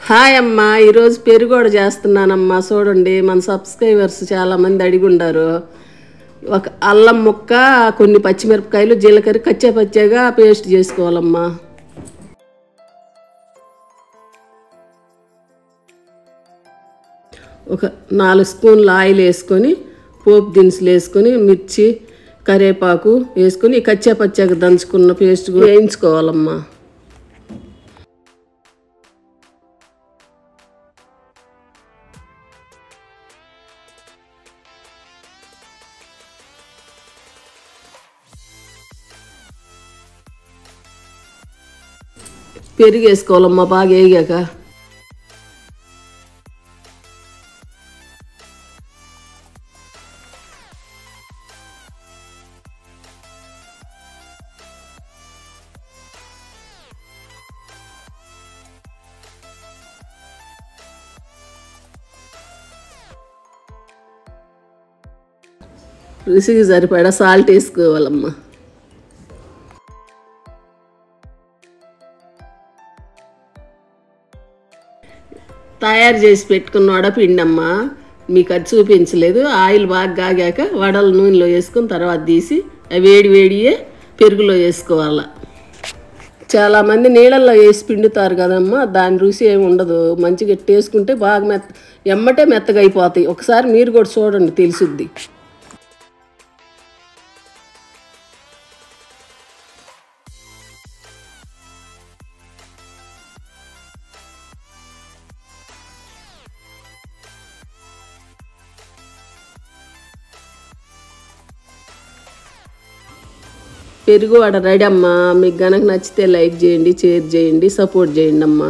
Hi అమ్మా, ఈరోజు పెరుగోడ చేస్తున్నానమ్మా. చూడండి, మన సబ్స్క్రైబర్స్ చాలామంది అడిగుండారు. ఒక అల్లం ముక్క, కొన్ని పచ్చిమిరపకాయలు, జీలకర్ర కచ్చాపచ్చాగా పేస్ట్ చేసుకోవాలమ్మా. ఒక 4 స్పూన్ల ఆయిల్ వేసుకొని, పోపు దినుసులు వేసుకొని, మిర్చి, కరివేపాకు వేసుకొని కచ్చాపచ్చాగా దంచుకున్న పేస్ట్ కూడా వేయించుకోవాలమ్మా. పెరుగు వేసుకోవాలమ్మా బాగా వేగాక. రుచికి సరిపడా సాల్ట్ వేసుకోవాలమ్మా. తయారు చేసి పెట్టుకున్న వడపిండి అమ్మా, మీకు అది చూపించలేదు. ఆయిల్ బాగా కాగాక వడలు నూనెలో వేసుకుని తర్వాత తీసి వేడి వేడియే పెరుగులో వేసుకోవాలి. చాలామంది నీళ్ళల్లో వేసి పిండుతారు కదమ్మా, దాని రుచి ఏమి ఉండదు. మంచిగా వేసుకుంటే బాగా ఎమ్మటే మెత్తగా అయిపోతాయి. ఒకసారి మీరు కూడా చూడండి, తెలుసుద్ది. పెరుగు వడ రెడీ అమ్మా. మీకు కనుక నచ్చితే లైక్ చేయండి, షేర్ చేయండి, సపోర్ట్ చేయండి అమ్మా.